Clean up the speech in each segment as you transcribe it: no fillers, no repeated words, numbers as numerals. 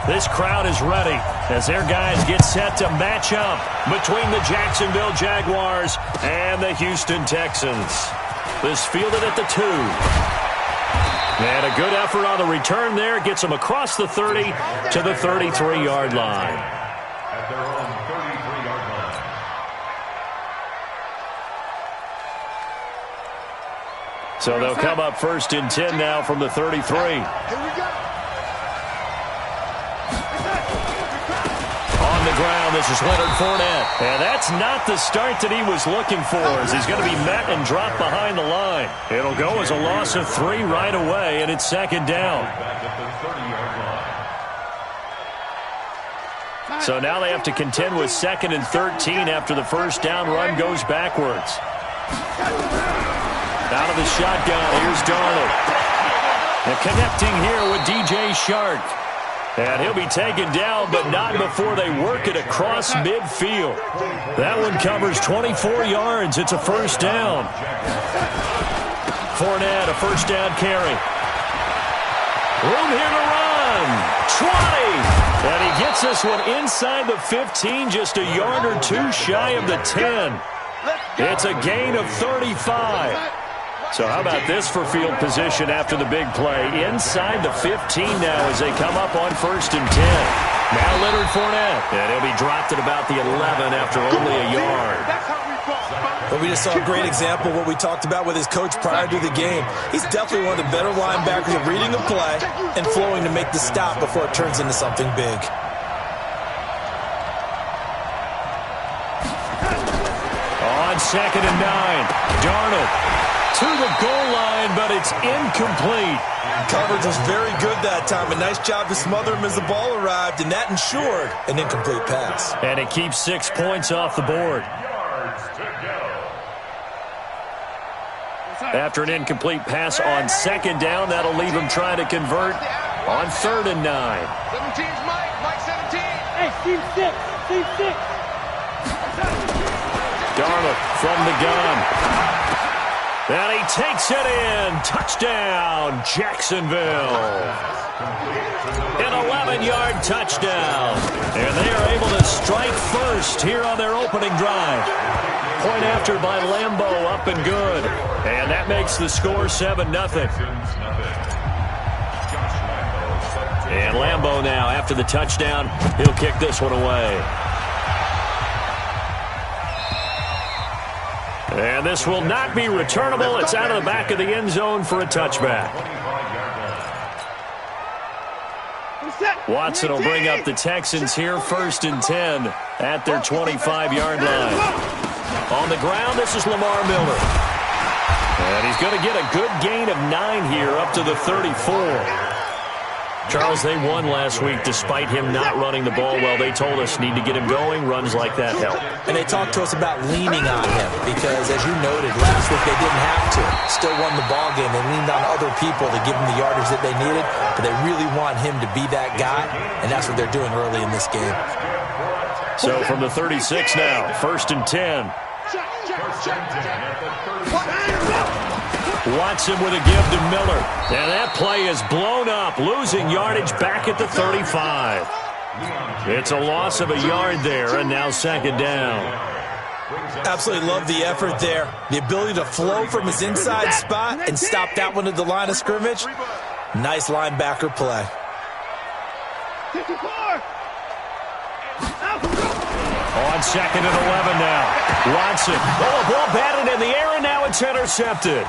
This crowd is ready as their guys get set to match up between the Jacksonville Jaguars and the Houston Texans. This fielded at the 2. And a good effort on the return there gets them across the 30 to the 33-yard line. At their own 33-yard line. So they'll come up 1st and 10 now from the 33. Here we go. On the ground, this is Leonard Fournette. And that's not the start that he was looking for, as he's going to be met and dropped behind the line. It'll go as a loss of 3 right away, and it's 2nd down. Back at the 30-yard line. So now they have to contend with 2nd and 13 after the first down run goes backwards. Out of the shotgun, here's Darnold. And connecting here with DJ Shark. And he'll be taken down, but not before they work it across midfield. That one covers 24 yards. It's a first down. Fournette, a first down carry. Room here to run. 20. And he gets this one inside the 15, just a yard or 2 shy of the 10. It's a gain of 35. So how about this for field position after the big play? Inside the 15 now as they come up on 1st and 10. Now Leonard Fournette. And he'll be dropped at about the 11 after only a yard. But we just saw a great example of what we talked about with his coach prior to the game. He's definitely one of the better linebackers at reading a play and flowing to make the stop before it turns into something big. On 2nd and 9, Darnold to the goal line, but it's incomplete. Coverage was very good that time. A nice job to smother him as the ball arrived, and that ensured an incomplete pass. And it keeps 6 points off the board. After an incomplete pass on 2nd down, that'll leave him trying to convert on 3rd and 9. 17's Mike. Mike 17. Hey, Steve 6. Steve 6. Darnold from the gun. And he takes it in. Touchdown, Jacksonville. An 11-yard touchdown. And they are able to strike first here on their opening drive. Point after by Lambeau, up and good. And that makes the score 7-0. And Lambeau now, after the touchdown, he'll kick this one away. And this will not be returnable. It's out of the back of the end zone for a touchback. Watson will bring up the Texans here, 1st and 10 at their 25-yard line. On the ground, this is Lamar Miller. And he's going to get a good gain of 9 here up to the 34. Charles, they won last week despite him not running the ball well. They told us need to get him going. Runs like that help. And they talked to us about leaning on him because, as you noted, last week they didn't have to. Still won the ball game. They leaned on other people to give them the yardage that they needed, but they really want him to be that guy, and that's what they're doing early in this game. So from the 36 now, 1st and 10. Watson with a give to Miller. And that play is blown up, losing yardage back at the 35. It's a loss of a yard there, and now 2nd down. Absolutely love the effort there. The ability to flow from his inside spot and stop that one at the line of scrimmage. Nice linebacker play. On 2nd and 11 now. Watson. Oh, a ball batted in the air, and now it's intercepted.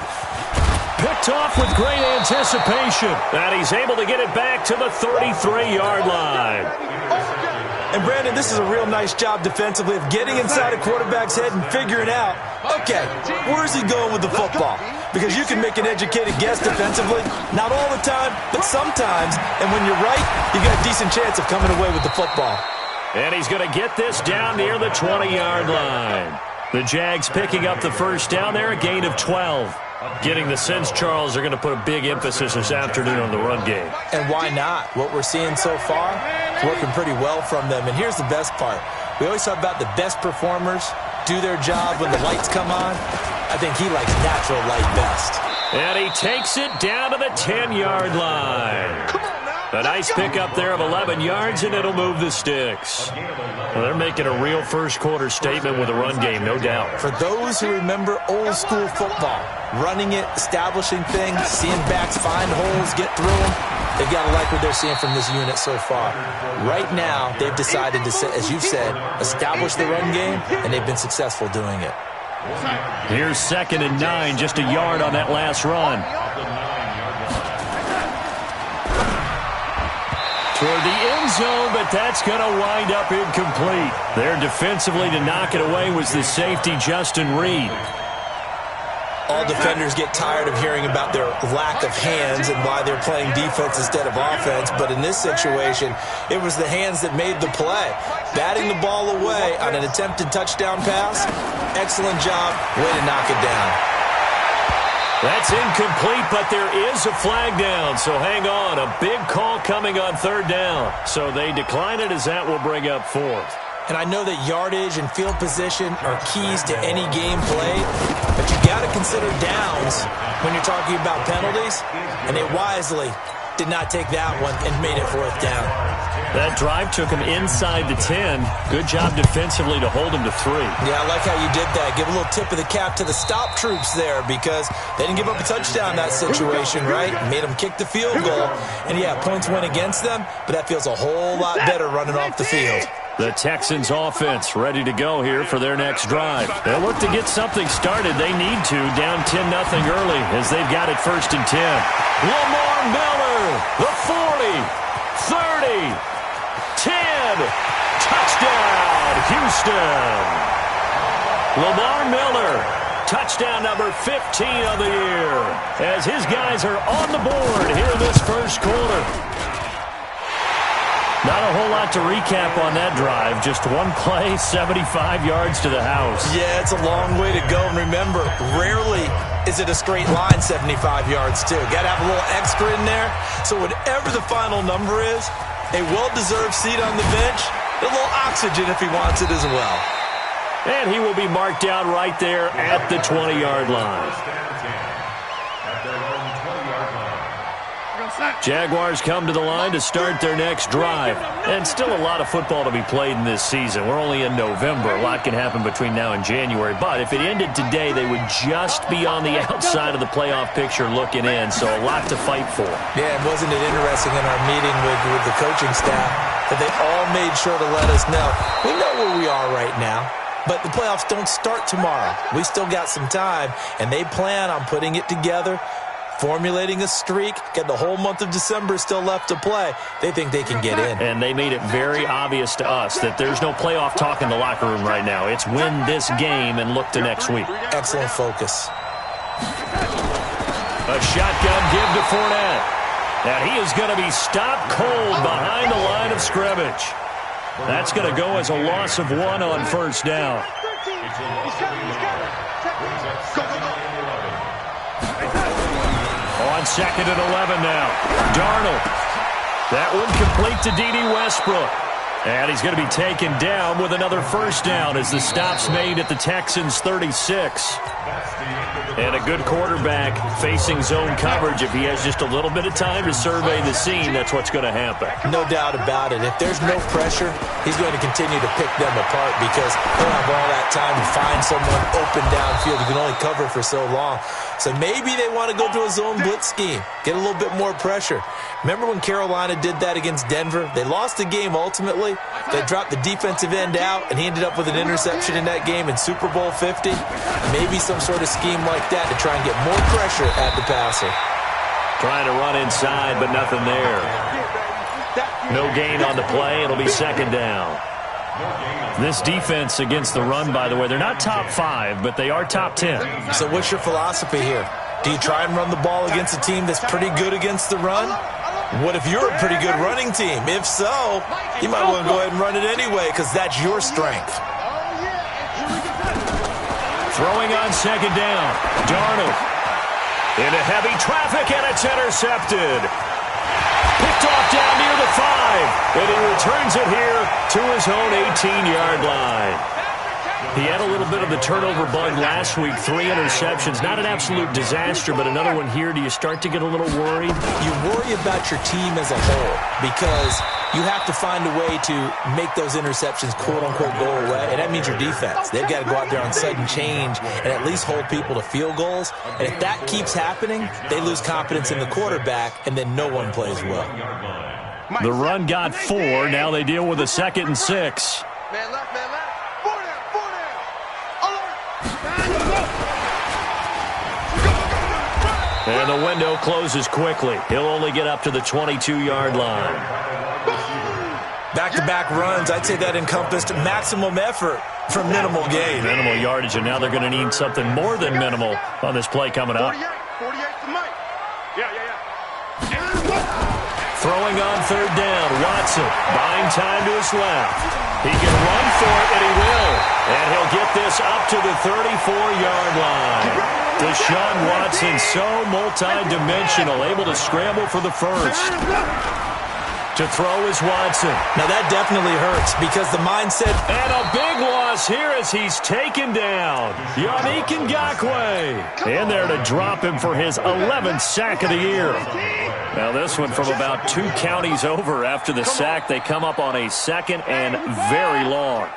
Picked off with great anticipation. And he's able to get it back to the 33-yard line. And, Brandon, this is a real nice job defensively of getting inside a quarterback's head and figuring out, okay, where's he going with the football? Because you can make an educated guess defensively. Not all the time, but sometimes. And when you're right, you got a decent chance of coming away with the football. And he's going to get this down near the 20-yard line. The Jags picking up the first down there, a gain of 12. Getting the sense, Charles, they're going to put a big emphasis this afternoon on the run game. And why not? What we're seeing so far is working pretty well from them. And here's the best part. We always talk about the best performers do their job when the lights come on. I think he likes natural light best. And he takes it down to the 10-yard line. Come on now. A nice pickup there of 11 yards, and it'll move the sticks. Well, they're making a real first-quarter statement with a run game, no doubt. For those who remember old-school football, running it, establishing things, seeing backs find holes, get through them, they've got to like what they're seeing from this unit so far. Right now, they've decided to, as you've said, establish the run game, and they've been successful doing it. Here's 2nd and 9, just a yard on that last run. Toward the end zone, but that's going to wind up incomplete. There defensively to knock it away was the safety, Justin Reed. All defenders get tired of hearing about their lack of hands and why they're playing defense instead of offense. But in this situation, it was the hands that made the play. Batting the ball away on an attempted touchdown pass, excellent job, way to knock it down. That's incomplete, but there is a flag down, so hang on. A big call coming on 3rd down. So they decline it as that will bring up 4th. And I know that yardage and field position are keys to any game played, but you got to consider downs when you're talking about penalties, and they wisely did not take that one and made it 4th down. That drive took him inside the 10. Good job defensively to hold him to 3. Yeah, I like how you did that. Give a little tip of the cap to the stop troops there because they didn't give up a touchdown in that situation, right? Made them kick the field goal. And, yeah, points went against them, but that feels a whole lot better running off the field. The Texans offense ready to go here for their next drive. They'll look to get something started. They need to, down 10-0 early as they've got it 1st and 10. Lamar Miller, the 40, 30, 10, touchdown, Houston. Lamar Miller, touchdown number 15 of the year, as his guys are on the board here in this first quarter. Not a whole lot to recap on that drive. Just one play, 75 yards to the house. Yeah, it's a long way to go. And remember, rarely is it a straight line 75 yards, too. Got to have a little extra in there. So whatever the final number is, a well-deserved seat on the bench, a little oxygen if he wants it as well. And he will be marked down right there at the 20-yard line. Jaguars come to the line to start their next drive. And still a lot of football to be played in this season. We're only in November. A lot can happen between now and January. But if it ended today, they would just be on the outside of the playoff picture looking in. So a lot to fight for. Yeah, and wasn't it interesting in our meeting with the coaching staff that they all made sure to let us know, we know where we are right now. But the playoffs don't start tomorrow. We still got some time, and they plan on putting it together, formulating a streak, get the whole month of December still left to play. They think they can get in. And they made it very obvious to us that there's no playoff talk in the locker room right now. It's win this game and look to next week. Excellent focus. A shotgun give to Fournette. And he is going to be stopped cold behind the line of scrimmage. That's going to go as a loss of 1 on 1st down. On 2nd and 11 now. Darnold. That one complete to D.D. Westbrook. And he's going to be taken down with another 1st down as the stop's made at the Texans' 36. And a good quarterback facing zone coverage. If he has just a little bit of time to survey the scene, that's what's going to happen. No doubt about it. If there's no pressure, he's going to continue to pick them apart because he'll have all that time to find someone open downfield. You can only cover for so long. So maybe they want to go to a zone blitz scheme, get a little bit more pressure. Remember when Carolina did that against Denver? They lost the game ultimately. They dropped the defensive end out, and he ended up with an interception in that game in Super Bowl 50. Maybe some sort of scheme like that to try and get more pressure at the passer. Trying to run inside, but nothing there. No gain on the play. It'll be 2nd down. This defense against the run, by the way, they're not top 5, but they are top 10. So what's your philosophy here? Do you try and run the ball against a team that's pretty good against the run? What if you're a pretty good running team? If so, you might want to go ahead and run it anyway because that's your strength. Throwing on 2nd down. Darnold into heavy traffic, and it's intercepted. Picked off down near the 5, and he returns it here to his own 18-yard line. He had a little bit of the turnover bug last week, 3 interceptions. Not an absolute disaster, but another one here. Do you start to get a little worried? You worry about your team as a whole because you have to find a way to make those interceptions, quote-unquote, go away, and that means your defense. They've got to go out there on sudden change and at least hold people to field goals, and if that keeps happening, they lose confidence in the quarterback, and then no one plays well. The run got 4. Now they deal with a 2nd and 6. Man left, man left. 4 down, 4 down. Alert. And the window closes quickly. He'll only get up to the 22-yard line. Back-to-back runs, I'd say that encompassed maximum effort for minimal gain. Minimal yardage, and now they're going to need something more than minimal on this play coming up. 48 to Mike. Yeah. Throwing on 3rd down, Watson buying time to his left. He can run for it, and he will. And he'll get this up to the 34-yard line. Deshaun Watson, so multi-dimensional, able to scramble for the first. To throw is Watson. Now that definitely hurts because the mindset... And a big loss here as he's taken down. Yannick Ngakoue in there to drop him for his 11th sack of the year. Now this one from about 2 counties over after the sack. They come up on a 2nd and very long.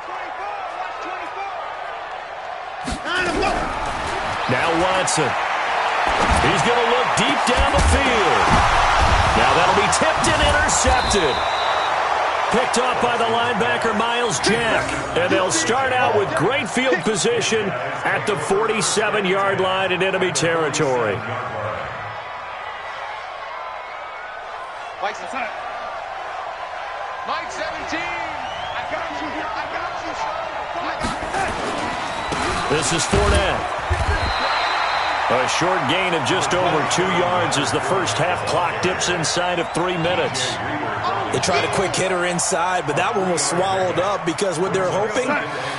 Now Watson. He's going to look deep down the field. Now that'll be tipped and intercepted. Picked off by the linebacker, Miles Jack. And they'll start out with great field position at the 47-yard line in enemy territory. Mike 17. I got you. This is Fournette. A short gain of just over 2 yards as the first half clock dips inside of 3 minutes. They tried a quick hitter inside, but that one was swallowed up because what they're hoping,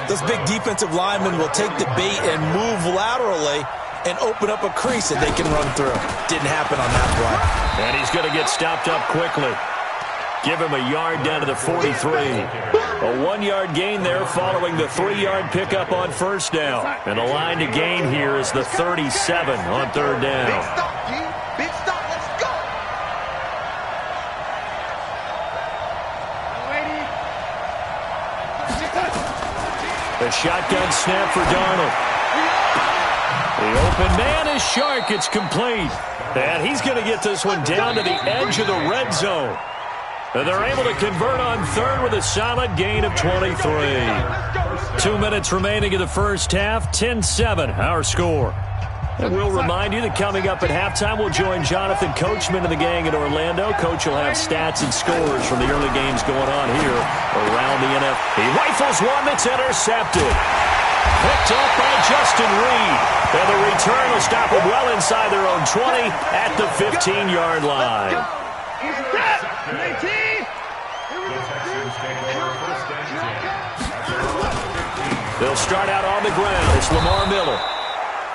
those big defensive linemen will take the bait and move laterally and open up a crease that they can run through. Didn't happen on that play. And he's going to get stopped up quickly. Give him a yard down to the 43. A 1-yard gain there following the 3-yard pickup on 1st down. And the line to gain here is the 37 on 3rd down. Big stop, G. Big stop. Let's go. A shotgun snap for Darnold. The open man is Shark. It's complete. And he's going to get this one down to the edge of the red zone. And they're able to convert on 3rd with a solid gain of 23. 2 minutes remaining in the first half, 10-7, our score. And we'll remind you that coming up at halftime, we'll join Jonathan Coachman and the gang in Orlando. Coach will have stats and scores from the early games going on here around the NFL. He rifles one that's intercepted. Picked up by Justin Reed. And the return will stop them well inside their own 20 at the 15-yard line. They'll start out on the ground. It's Lamar Miller.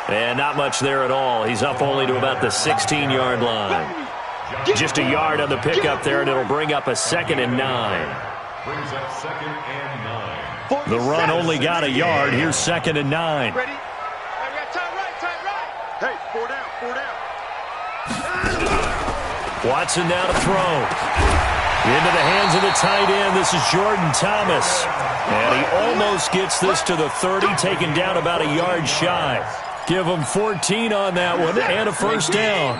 And not much there at all. He's up only to about the 16-yard line. Just a yard on the pickup there, and it'll bring up a 2nd and 9. Brings up 2nd and 9. The run only got a yard. Here's 2nd and 9. Ready? We got time right. Hey, 4 down. Watson now to throw. Into the hands of the tight end. This is Jordan Thomas. And he almost gets this to the 30, taken down about a yard shy. Give him 14 on that one and a 1st down.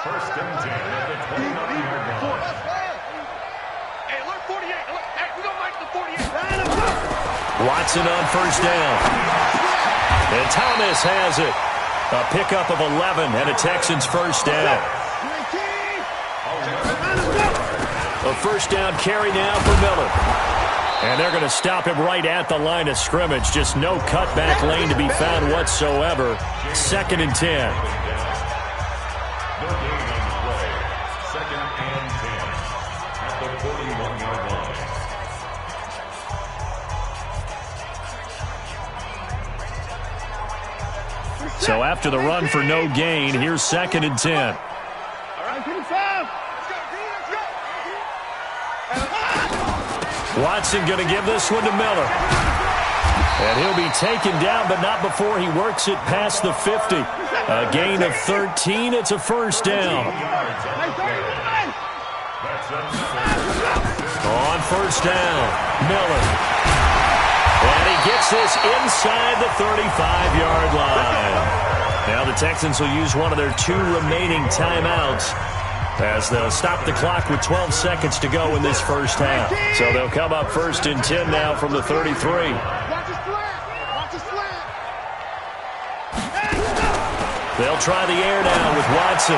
First and 10 at the 29-yard line. Hey, look, 48. Hey, we don't like the 48. Watson on 1st down. And Thomas has it. A pickup of 11 and a Texans 1st down. A 1st down carry now for Miller. And they're going to stop him right at the line of scrimmage. Just no cutback lane to be found whatsoever. 2nd and 10. No gain on the play. 2nd and 10 at the 41-yard line. So after the run for no gain, here's 2nd and 10. All right, 55. Let's go, Watson going to give this one to Miller. And he'll be taken down, but not before he works it past the 50. A gain of 13. It's a first down. On first down, Miller. And he gets this inside the 35-yard line. Now the Texans will use one of their 2 remaining timeouts as they'll stop the clock with 12 seconds to go in this first half. So they'll come up first and 10 now from the 33. They'll try the air now with Watson.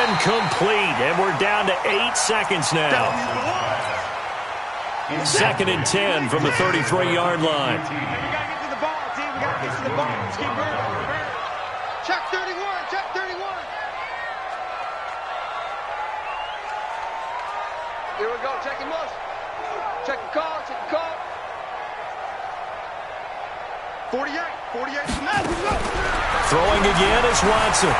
Incomplete, and we're down to 8 seconds now. Second and 10 from the 33-yard line. We gotta get to the ball, team. We gotta get to the ball. Let's keep burning. Check 31. Check 31. Here we go. Check the motion. Check the call. Check the call. 48. 48. Throwing again is Watson.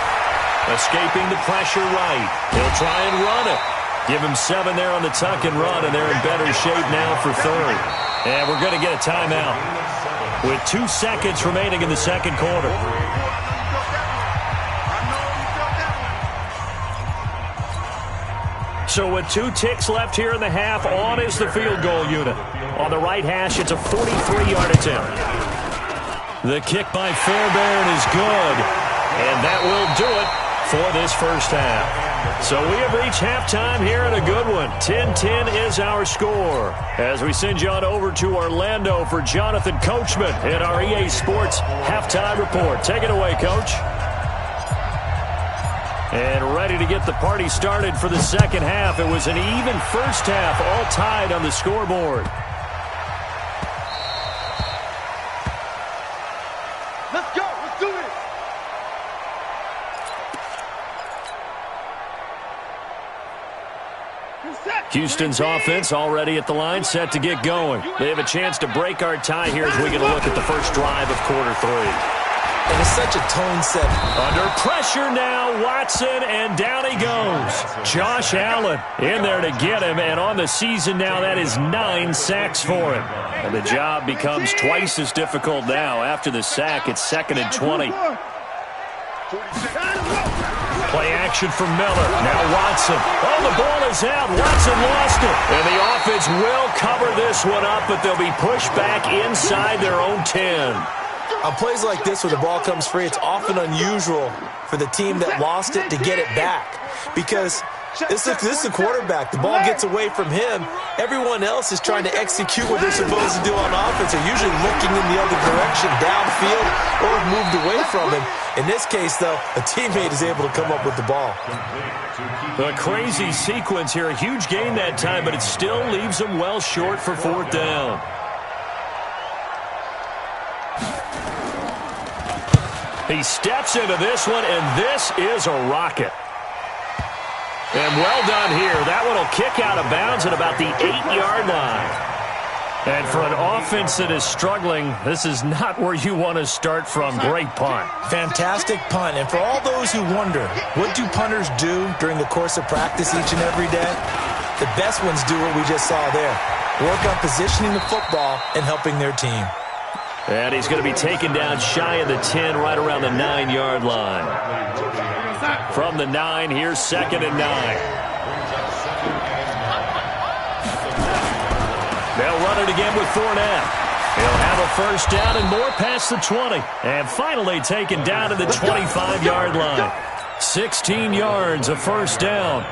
Escaping the pressure right. He'll try and run it. Give him 7 there on the tuck and run, and they're in better shape now for third. And we're going to get a timeout with 2 seconds remaining in the second quarter. So with 2 ticks left here in the half, on is the field goal unit. On the right hash, it's a 43-yard attempt. The kick by Fairbairn is good, and that will do it for this first half. So we have reached halftime here in a good one. 10-10 is our score. As we send you on over to Orlando for Jonathan Coachman in our EA Sports halftime report. Take it away, Coach. And ready to get the party started for the second half. It was an even first half, all tied on the scoreboard. Let's go. Let's do it. Houston's offense already at the line, set to get going. They have a chance to break our tie here as we get a look at the first drive of quarter 3. And it's such a tone set. Under pressure now, Watson, and down he goes. Josh Allen in there to get him, and on the season now, that is 9 sacks for him. And the job becomes twice as difficult now. After the sack, it's 2nd and 20. Play action for Miller. Now Watson. Oh, the ball is out. Watson lost it. And the offense will cover this one up, but they'll be pushed back inside their own 10. On plays like this where the ball comes free, it's often unusual for the team that lost it to get it back. Because this is the quarterback. The ball gets away from him. Everyone else is trying to execute what they're supposed to do on offense. They're usually looking in the other direction, downfield, or moved away from him. In this case, though, a teammate is able to come up with the ball. A crazy sequence here. A huge gain that time, but it still leaves them well short for 4th down. He steps into this one, and this is a rocket. And well done here. That one will kick out of bounds at about the 8-yard line. And for an offense that is struggling, this is not where you want to start from. Great punt. Fantastic punt. And for all those who wonder, what do punters do during the course of practice each and every day? The best ones do what we just saw there. Work on positioning the football and helping their team. And he's going to be taken down shy of the 10, right around the 9-yard line. From the 9, here's 2nd and 9. They'll run it again with Fournette. He'll have a first down and more past the 20. And finally taken down to the 25-yard line. 16 yards, a first down.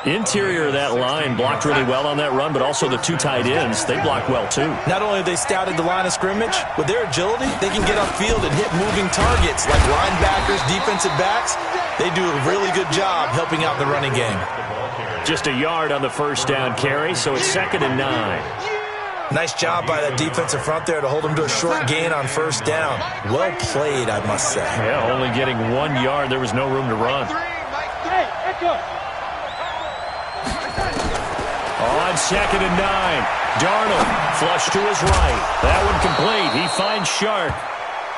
Interior of that line blocked really well on that run, but also the 2 tight ends, they block well too. Not only have they scouted the line of scrimmage, with their agility, they can get upfield and hit moving targets like linebackers, defensive backs. They do a really good job helping out the running game. Just a yard on the first down carry, so it's 2nd and 9. Nice job by that defensive front there to hold them to a short gain on first down. Well played, I must say. Yeah, only getting 1 yard. There was no room to run. Hey, echo. On 2nd and 9, Darnold flush to his right. That one complete. He finds Sharp.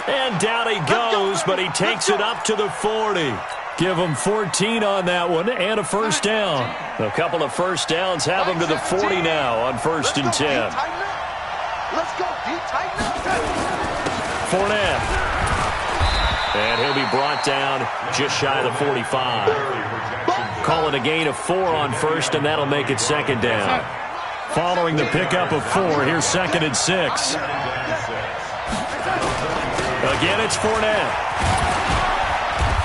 And down he goes, but he takes it up to the 40. Give them 14 on that one and a first down. A couple of first downs have them to the 40 now on 1st and 10. Let's go, D. Tighten up. Fournette. And he'll be brought down just shy of the 45. Call it a gain of 4 on 1st, and that'll make it 2nd down. Following the pickup of 4, here's 2nd and 6. Again, it's Fournette.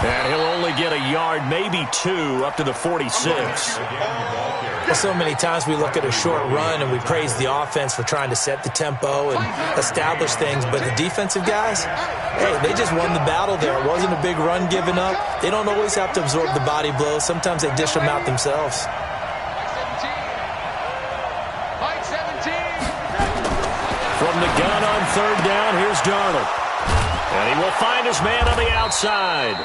And he'll only get a yard, maybe 2, up to the 46. Well, so many times we look at a short run and we praise the offense for trying to set the tempo and establish things, but the defensive guys, hey, they just won the battle there. It wasn't a big run given up. They don't always have to absorb the body blows. Sometimes they dish them out themselves. From the gun on 3rd down, here's Darnold. And he will find his man on the outside.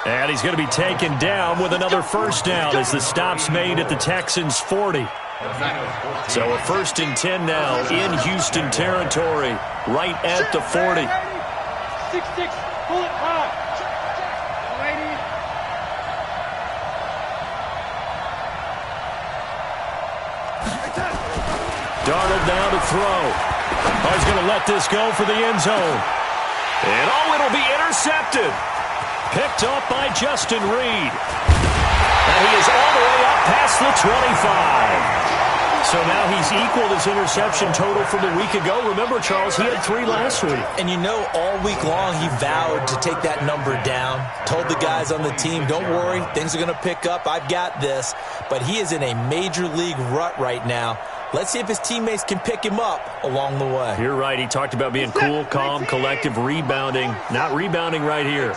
And he's going to be taken down with another first down as the stop's made at the Texans' 40. So a 1st and 10 now in Houston territory, right at the 40. 6-6, pull it high. Darnold down to throw. Oh, he's going to let this go for the end zone. And it'll be intercepted. Picked up by Justin Reed. And he is all the way up past the 25. So now he's equaled his interception total from a week ago. Remember, Charles, he had 3 last week. And you know, all week long he vowed to take that number down. Told the guys on the team, don't worry, things are going to pick up. I've got this. But he is in a major league rut right now. Let's see if his teammates can pick him up along the way. You're right. He talked about being cool, calm, collective, rebounding. Not rebounding right here.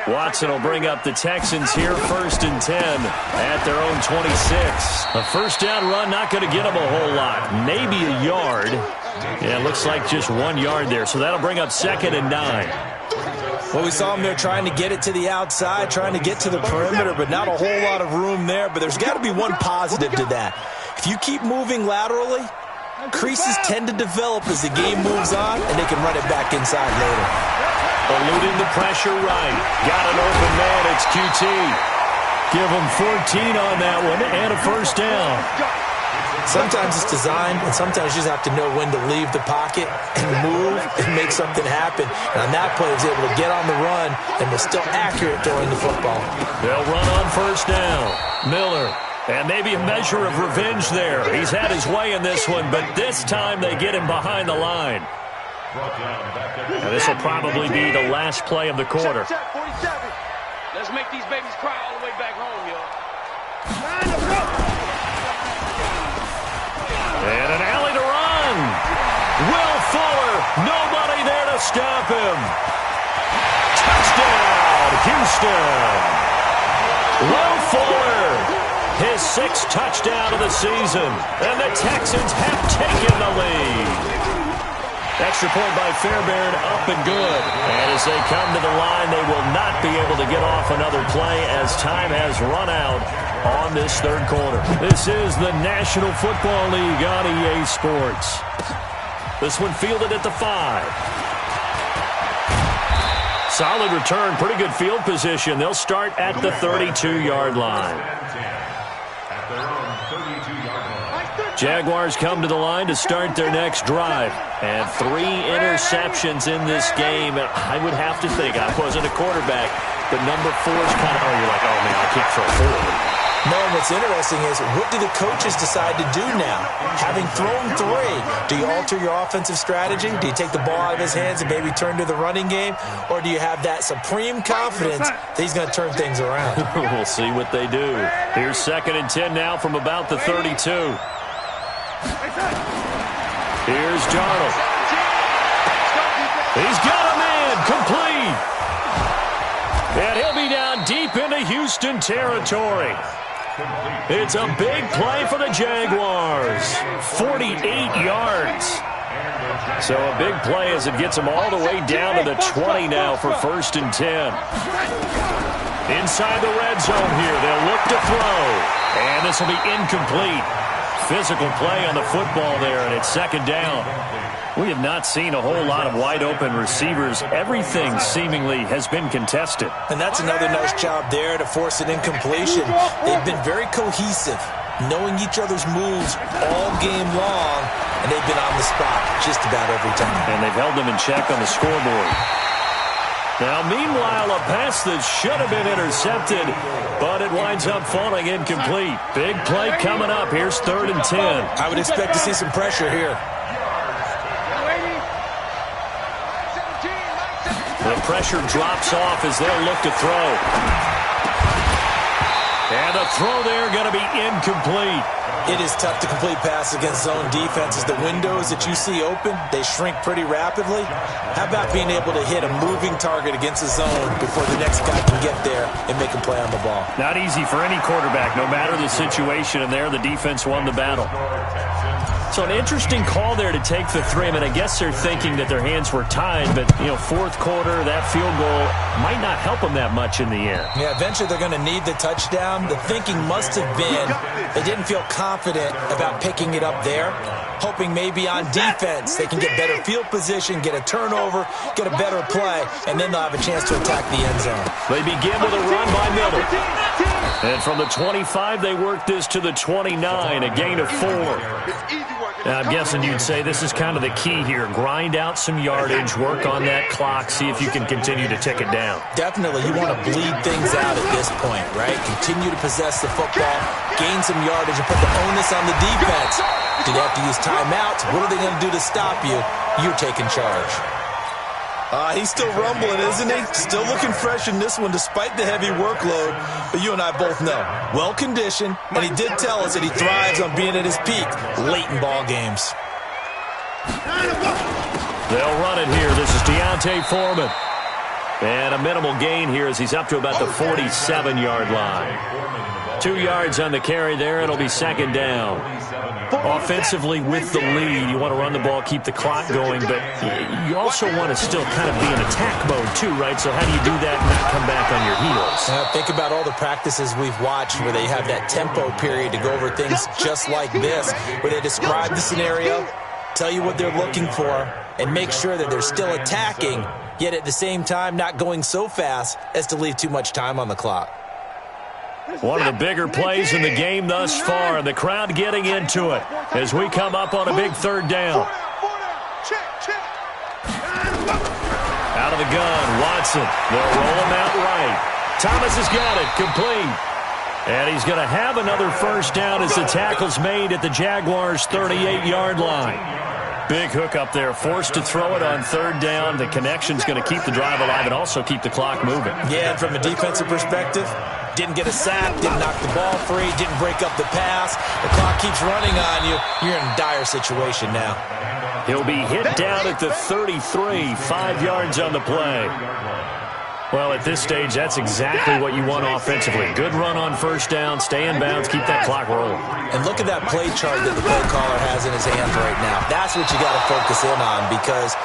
Watson will bring up the Texans here, 1st and 10 at their own 26. A first down run, not going to get them a whole lot. Maybe a yard. Yeah, it looks like just 1 yard there. So that'll bring up 2nd and 9. Well, we saw him there trying to get it to the outside, trying to get to the perimeter, but not a whole lot of room there. But there's got to be one positive to that. If you keep moving laterally, creases tend to develop as the game moves on, and they can run it back inside later. Eluding the pressure right. Got an open man. It's QT. Give him 14 on that one and a first down. Sometimes it's designed, and sometimes you just have to know when to leave the pocket and move and make something happen. And on that play, he was able to get on the run and was still accurate throwing the football. They'll run on first down. Miller. And maybe a measure of revenge there. He's had his way in this one, but this time they get him behind the line. Now this will probably be the last play of the quarter. Let's make these babies cry all the way back home, yo. And an alley to run. Will Fuller. Nobody there to stop him. Touchdown, Houston. Will Fuller. His 6th touchdown of the season. And the Texans have taken the lead. Extra point by Fairbairn, up and good. And as they come to the line, they will not be able to get off another play as time has run out on this 3rd quarter. This is the National Football League on EA Sports. This one fielded at the 5. Solid return, pretty good field position. They'll start at the 32-yard line. Jaguars come to the line to start their next drive. And 3 interceptions in this game. I would have to think, I wasn't a quarterback, but number 4 is kind of, you're like, oh, man, I can't throw 4. No, and what's interesting is, what do the coaches decide to do now? Having thrown 3, do you alter your offensive strategy? Do you take the ball out of his hands and maybe turn to the running game? Or do you have that supreme confidence that he's going to turn things around? We'll see what they do. Here's 2nd and 10 now from about the 32. Here's Darnold. He's got a man complete. And he'll be down deep into Houston territory. It's a big play for the Jaguars. 48 yards. So a big play as it gets them all the way down to the 20 now for 1st and 10. Inside the red zone here. They'll look to throw. And this will be incomplete. physical play on the football there, and it's second down. We have not seen a whole lot of wide-open receivers. Everything seemingly has been contested. And that's another nice job there to force an incompletion. They've been very cohesive, knowing each other's moves all game long, and they've been on the spot just about every time. And they've held them in check on the scoreboard. Now, meanwhile, a pass that should have been intercepted, but it winds up falling incomplete. Big play coming up. Here's 3rd and 10. I would expect to see some pressure here. The pressure drops off as they'll look to throw. And the throw there going to be incomplete. It is tough to complete passes against zone defenses. The windows that you see open, they shrink pretty rapidly. How about being able to hit a moving target against a zone before the next guy can get there and make a play on the ball? Not easy for any quarterback, no matter the situation, and there the defense won the battle. So an interesting call there to take the 3. I mean, I guess they're thinking that their hands were tied, but, fourth quarter, that field goal might not help them that much in the air. Yeah, eventually they're going to need the touchdown. The thinking must have been they didn't feel confident about picking it up there, hoping maybe on defense they can get better field position, get a turnover, get a better play, and then they'll have a chance to attack the end zone. They begin with a run by Miller. And from the 25, they work this to the 29, a gain of 4. Now, I'm guessing you'd say this is kind of the key here. Grind out some yardage, work on that clock, see if you can continue to tick it down. Definitely. You want to bleed things out at this point, right? Continue to possess the football, gain some yardage, and put the onus on the defense. Do they have to use timeouts? What are they going to do to stop you? You're taking charge. He's still rumbling, isn't he? Still looking fresh in this one despite the heavy workload. But you and I both know, well-conditioned, and he did tell us that he thrives on being at his peak late in ball games. They'll run it here. This is Deontay Foreman. And a minimal gain here as he's up to about the 47-yard line. 2 yards on the carry there. It'll be second down. Offensively with the lead, you want to run the ball, keep the clock going, but you also want to still kind of be in attack mode too, right? So how do you do that and not come back on your heels? Think about all the practices we've watched where they have that tempo period to go over things just like this, where they describe the scenario, tell you what they're looking for, and make sure that they're still attacking, yet at the same time not going so fast as to leave too much time on the clock. One of the bigger plays in the game thus far, and the crowd getting into it as we come up on a big 3rd down. Out of the gun, Watson. They'll roll him out right. Thomas has got it, complete. And he's going to have another first down as the tackle's made at the Jaguars' 38-yard line. Big hook up there, forced to throw it on 3rd down. The connection's going to keep the drive alive and also keep the clock moving. Yeah, and from a defensive perspective, didn't get a sack, didn't knock the ball free, didn't break up the pass. The clock keeps running on you. You're in a dire situation now. He'll be hit down at the 33, 5 yards on the play. Well, at this stage, that's exactly what you want offensively. Good run on first down, stay in bounds, keep that clock rolling. And look at that play chart that the play caller has in his hands right now. That's what you got to focus in on because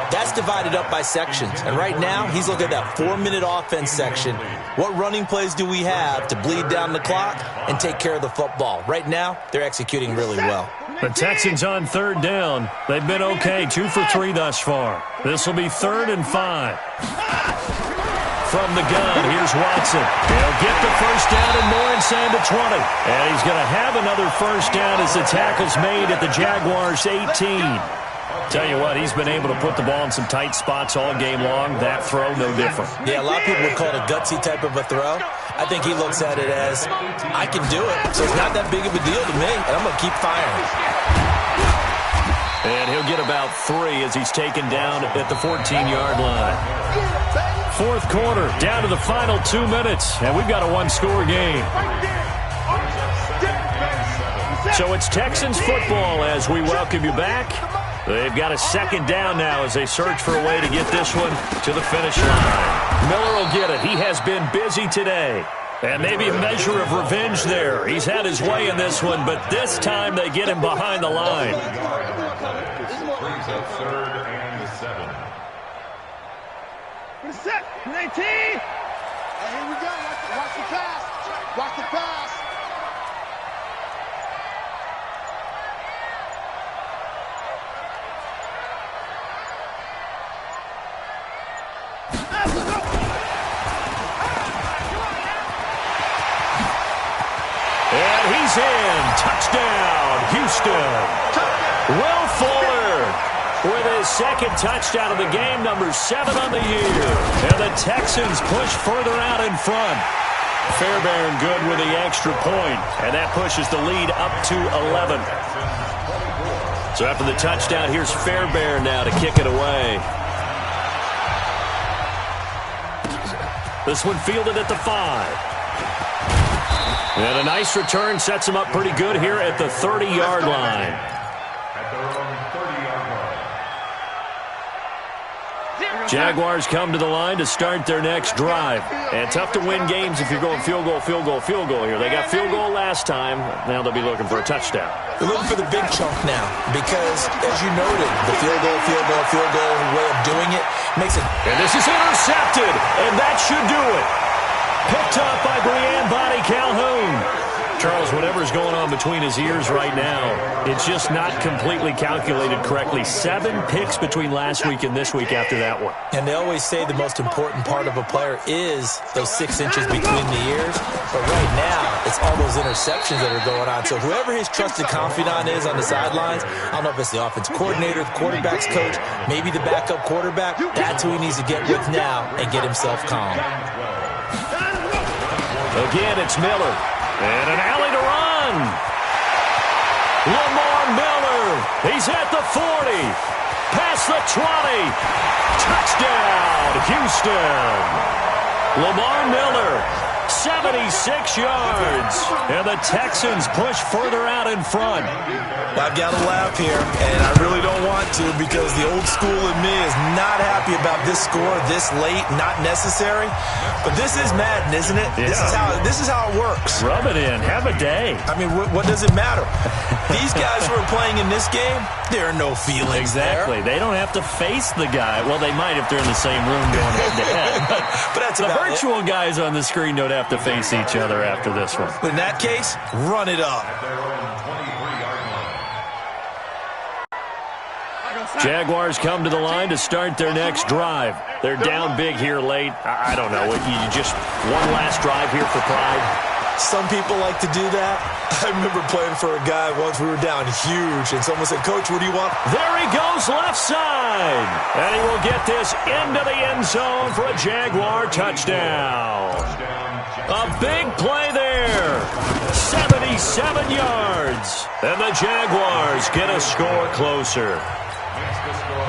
that's divided up by sections. And right now, he's looking at that 4-minute offense section. What running plays do we have to bleed down the clock and take care of the football? Right now, they're executing really well. The Texans on 3rd down. They've been okay, 2 for 3 thus far. This will be 3rd and 5. From the gun, here's Watson. He'll get the first down and more inside the 20. And he's going to have another first down as the tackle's made at the Jaguars' 18. Tell you what, he's been able to put the ball in some tight spots all game long. That throw, no different. Yeah, a lot of people would call it a gutsy type of a throw. I think he looks at it as, I can do it, so it's not that big of a deal to me, and I'm going to keep firing. And he'll get about 3 as he's taken down at the 14-yard line. 4th quarter, down to the final 2 minutes, and we've got a 1-score game. So it's Texans football as we welcome you back. They've got a 2nd down now as they search for a way to get this one to the finish line. Miller will get it. He has been busy today. And maybe a measure of revenge there. He's had his way in this one, but this time they get him behind the line. Brings up 3rd and 7. Set, 19. Here we go. Watch the pass. Watch the pass. Houston. Will Fuller with his second touchdown of the game, number 7 on the year. And the Texans push further out in front. Fairbairn good with the extra point, and that pushes the lead up to 11. So after the touchdown, here's Fairbairn now to kick it away. This one fielded at the 5. And a nice return sets him up pretty good here at the 30-yard line. At their own 30-yard line. Jaguars come to the line to start their next drive. And tough to win games if you're going field goal, field goal, field goal here. They got field goal last time. Now they'll be looking for a touchdown. They're looking for the big chunk now because, as you noted, the field goal way of doing it makes it. And this is intercepted, and that should do it. Picked up by Brianne Bonnie Calhoun. Charles, whatever's going on between his ears right now, it's just not completely calculated correctly. 7 picks between last week and this week after that one. And they always say the most important part of a player is those 6 inches between the ears. But right now, it's all those interceptions that are going on. So whoever his trusted confidant is on the sidelines, I don't know if it's the offense coordinator, the quarterback's coach, maybe the backup quarterback, that's who he needs to get with now and get himself calm. Again, it's Miller. And an alley to run. Lamar Miller. He's at the 40. Past the 20. Touchdown, Houston. Lamar Miller, 76 yards. And the Texans push further out in front. I've got to laugh here, and I really don't want to because the old school in me is not happy about this score this late, not necessary. But this is Madden, isn't it? Yeah. This is how it works. Rub it in. Have a day. I mean, what does it matter? These guys who are playing in this game, there are no feelings Exactly. there. They don't have to face the guy. Well, they might if they're in the same room going head-to-head. But that's the about virtual guys on the screen don't have to face each other after this one. But in that case, run it up. At their own 23-yard line. Jaguars come to the line to start their next drive. They're down big here late. I don't know. You just one last drive here for pride? Some people like to do that. I remember playing for a guy once. We were down huge, and someone said, "Coach, what do you want?" There he goes, left side. And he will get this into the end zone for a Jaguar touchdown. A big play there. 77 yards. And the Jaguars get a score closer.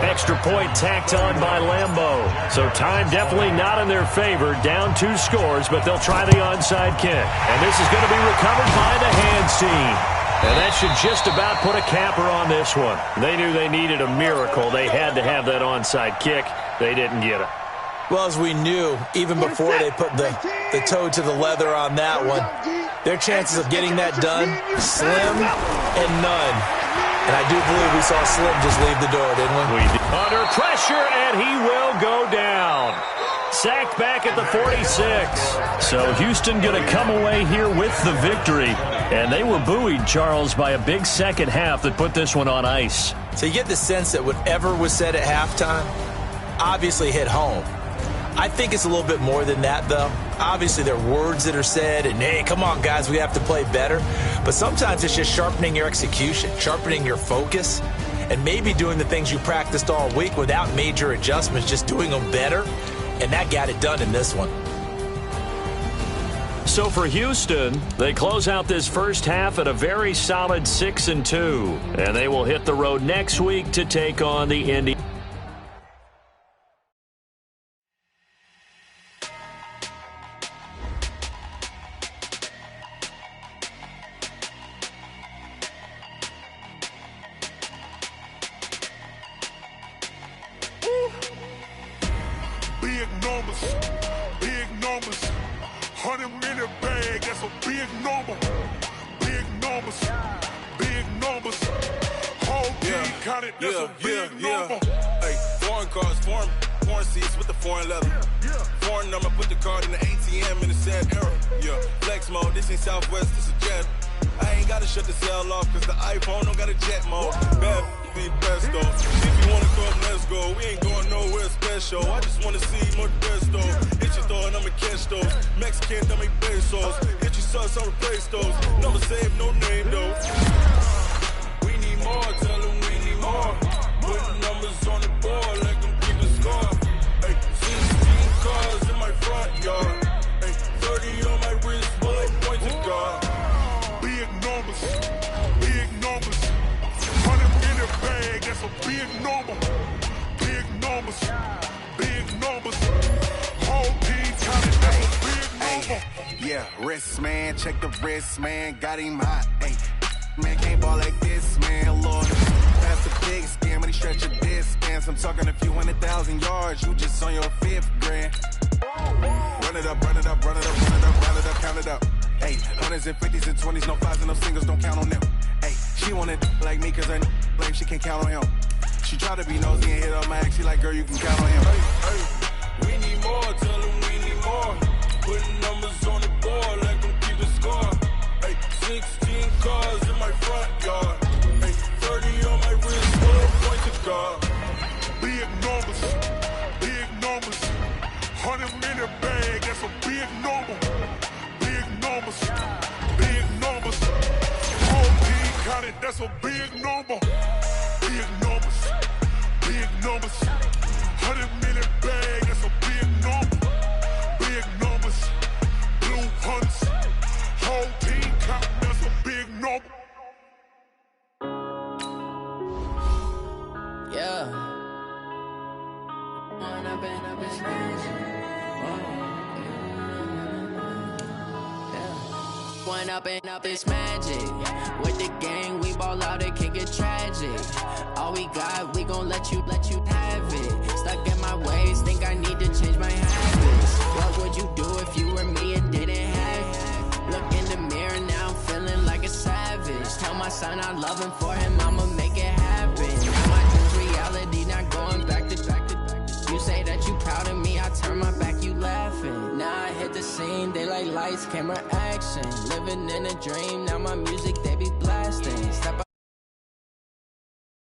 Extra point tacked on by Lambeau. So time definitely not in their favor. Down 2 scores, but they'll try the onside kick. And this is going to be recovered by the hands team. And that should just about put a capper on this one. They knew they needed a miracle. They had to have that onside kick. They didn't get it. Well, as we knew, even before they put the toe to the leather on that one, their chances of getting that done, slim and none. And I do believe we saw Slim just leave the door, didn't we? We did. Under pressure, and he will go down. Sacked back at the 46. So Houston going to come away here with the victory. And they were buoyed, Charles, by a big second half that put this one on ice. So you get the sense that whatever was said at halftime obviously hit home. I think it's a little bit more than that, though. Obviously, there are words that are said, and, hey, come on, guys, we have to play better. But sometimes it's just sharpening your execution, sharpening your focus, and maybe doing the things you practiced all week without major adjustments, just doing them better. And that got it done in this one. So for Houston, they close out this first half at a very solid 6-2. And they will hit the road next week to take on the Indians. Big numbers, 100 minute bag, that's a big number. Big numbers, whole team counted, that's a big number. Hey, foreign cars, foreign seats with the foreign leather. Foreign number, put the card in the ATM in the sad era. Yeah, flex mode, this ain't Southwest, this a jet. I ain't gotta shut the cell off, cause the iPhone don't got a jet mode. Bad be best though. If you wanna come, let's go. We ain't going nowhere special. I just wanna see more best though. Hit your throw and I'ma catch those. Mexican, dummy pesos. Hit your sauce, I'll replace those. Number save, no name though. We big number. Big numbers. Big numbers. Whole team counting, that's a big number. Yeah, wrist, man. Check the wrist, man. Got him hot. Ay, man, can't ball like this, man. Lord, that's a big scam, but he stretch a distance. I'm talking a few 100,000 yards. You just on your 5th grand. Run it up, run it up, run it up, run it up, run it up, count it up. Hey, 100s and 50s and 20s, no 5s and no singles, don't count on them. Hey, she wanted like me cause her like she can't count on him. She tried to be nosy and hit on my ex, she like, girl, you can count on him. Hey, we need more, tell them we need more. Putting numbers on the board like I'm keeping score. Hey, 16 cars in my front yard. Hey, 30 on my wrist, full of points to guard. Big numbers. Big numbers. 100 in the bag, that's a big number. Big numbers. Big numbers. Whole team counted, that's a big number. Big numbers. Big numbers. 100 in the bag, that's a big number. Big numbers. Blue hunts. Whole team counting, that's a big number. Yeah. One up and up is magic. With the gang, we ball out, it can get tragic. All we got, we gon' let you have it. Stuck in my ways, think I need to change my habits. What would you do if you were me and didn't have it? Look in the mirror, now I'm feeling like a savage. Tell my son I love him, for him I'ma make it happen. Now my dream's reality, not going back to. You say that you proud of me, I turn my back, you laughing. Now I hit the scene, they like lights, camera, action. Living in a dream, now my music, they be blasting.